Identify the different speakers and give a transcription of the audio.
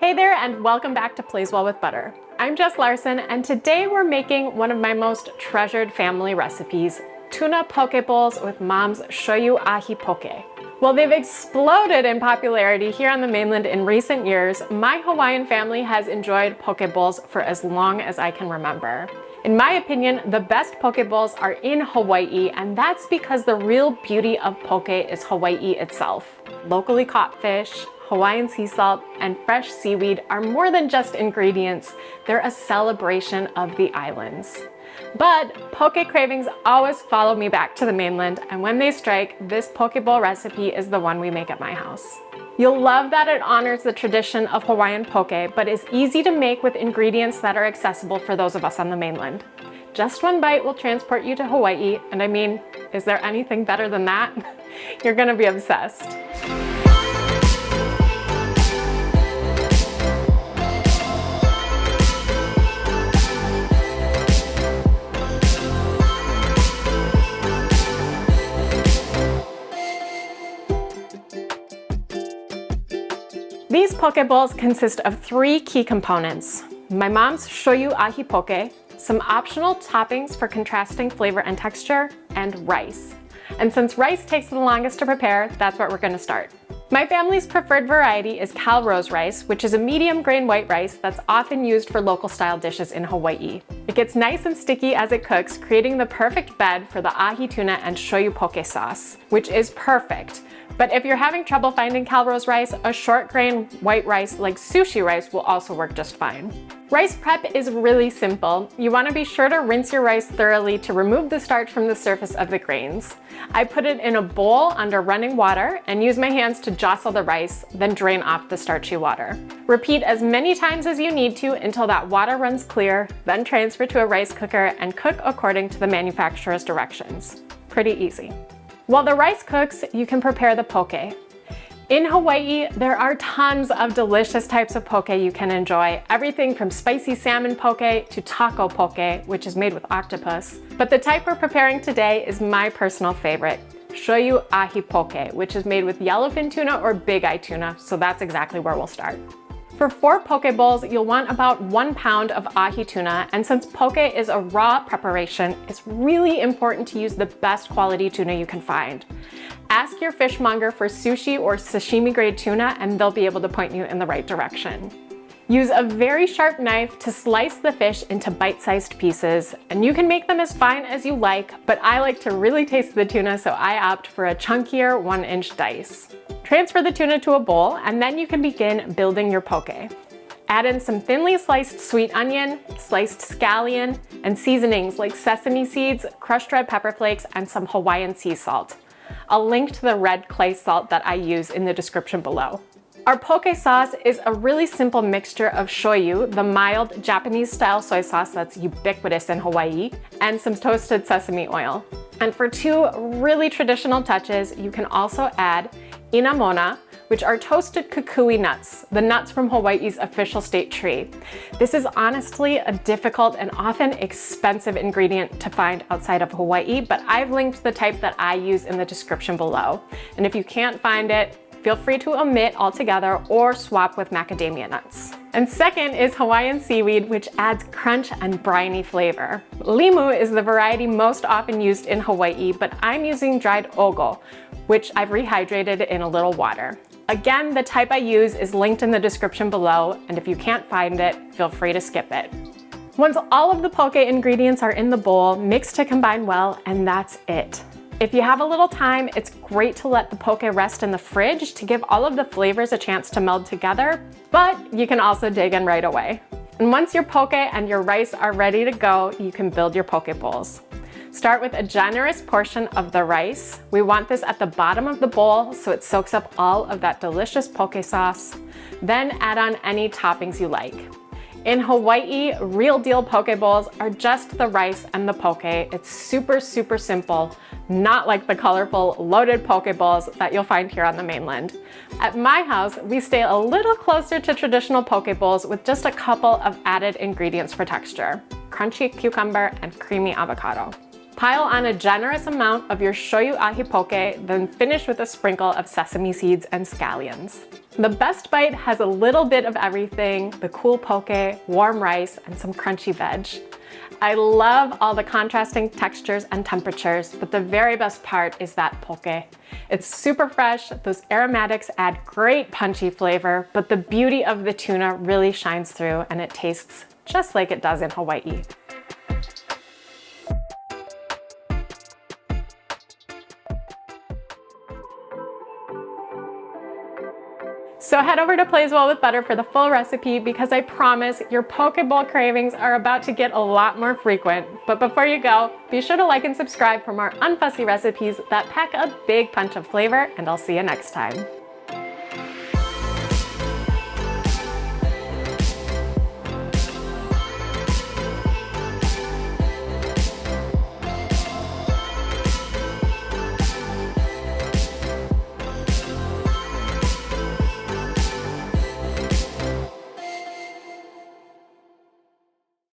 Speaker 1: Hey there, and welcome back to Plays Well with Butter. I'm Jess Larson, and today we're making one of my most treasured family recipes, tuna poke bowls with mom's shoyu ahi poke. While they've exploded in popularity here on the mainland in recent years, my Hawaiian family has enjoyed poke bowls for as long as I can remember. In my opinion, the best poke bowls are in Hawaii, and that's because the real beauty of poke is Hawaii itself. Locally caught fish, Hawaiian sea salt, and fresh seaweed are more than just ingredients, they're a celebration of the islands. But poke cravings always follow me back to the mainland, and when they strike, this poke bowl recipe is the one we make at my house. You'll love that it honors the tradition of Hawaiian poke, but is easy to make with ingredients that are accessible for those of us on the mainland. Just one bite will transport you to Hawaii, and I mean, is there anything better than that? You're gonna be obsessed. These poke bowls consist of three key components: my mom's shoyu ahi poke, some optional toppings for contrasting flavor and texture, and rice. And since rice takes the longest to prepare, that's what we're going to start. My family's preferred variety is Calrose rice, which is a medium grain white rice that's often used for local style dishes in Hawaii. It gets nice and sticky as it cooks, creating the perfect bed for the ahi tuna and shoyu poke sauce, which is perfect. But if you're having trouble finding Calrose rice, a short grain white rice like sushi rice will also work just fine. Rice prep is really simple. You want to be sure to rinse your rice thoroughly to remove the starch from the surface of the grains. I put it in a bowl under running water and use my hands to jostle the rice, then drain off the starchy water. Repeat as many times as you need to until that water runs clear, then transfer to a rice cooker and cook according to the manufacturer's directions. Pretty easy. While the rice cooks, you can prepare the poke. In Hawaii, there are tons of delicious types of poke you can enjoy, everything from spicy salmon poke to taco poke, which is made with octopus. But the type we're preparing today is my personal favorite, shoyu ahi poke, which is made with yellowfin tuna or big eye tuna, so that's exactly where we'll start. For 4 poke bowls, you'll want about 1 pound of ahi tuna, and since poke is a raw preparation, it's really important to use the best quality tuna you can find. Ask your fishmonger for sushi or sashimi grade tuna, and they'll be able to point you in the right direction. Use a very sharp knife to slice the fish into bite-sized pieces, and you can make them as fine as you like, but I like to really taste the tuna, so I opt for a chunkier 1-inch dice. Transfer the tuna to a bowl, and then you can begin building your poke. Add in some thinly sliced sweet onion, sliced scallion, and seasonings like sesame seeds, crushed red pepper flakes, and some Hawaiian sea salt. I'll link to the red clay salt that I use in the description below. Our poke sauce is a really simple mixture of shoyu, the mild Japanese-style soy sauce that's ubiquitous in Hawaii, and some toasted sesame oil. And for 2 really traditional touches, you can also add inamona, which are toasted kukui nuts, the nuts from Hawaii's official state tree. This is honestly a difficult and often expensive ingredient to find outside of Hawaii, but I've linked the type that I use in the description below. And if you can't find it, feel free to omit altogether or swap with macadamia nuts. And second is Hawaiian seaweed, which adds crunch and briny flavor. Limu is the variety most often used in Hawaii, but I'm using dried ogo, which I've rehydrated in a little water. Again, the type I use is linked in the description below, and if you can't find it, feel free to skip it. Once all of the poke ingredients are in the bowl, mix to combine well, and that's it. If you have a little time, it's great to let the poke rest in the fridge to give all of the flavors a chance to meld together, but you can also dig in right away. And once your poke and your rice are ready to go, you can build your poke bowls. Start with a generous portion of the rice. We want this at the bottom of the bowl so it soaks up all of that delicious poke sauce. Then add on any toppings you like. In Hawaii, real deal poke bowls are just the rice and the poke. It's super, super simple, not like the colorful loaded poke bowls that you'll find here on the mainland. At my house, we stay a little closer to traditional poke bowls with just a couple of added ingredients for texture: crunchy cucumber and creamy avocado. Pile on a generous amount of your shoyu ahi poke, then finish with a sprinkle of sesame seeds and scallions. The best bite has a little bit of everything, the cool poke, warm rice, and some crunchy veg. I love all the contrasting textures and temperatures, but the very best part is that poke. It's super fresh, those aromatics add great punchy flavor, but the beauty of the tuna really shines through and it tastes just like it does in Hawaii. So head over to Plays Well with Butter for the full recipe because I promise your poke bowl cravings are about to get a lot more frequent. But before you go, be sure to like and subscribe for more unfussy recipes that pack a big punch of flavor, and I'll see you next time.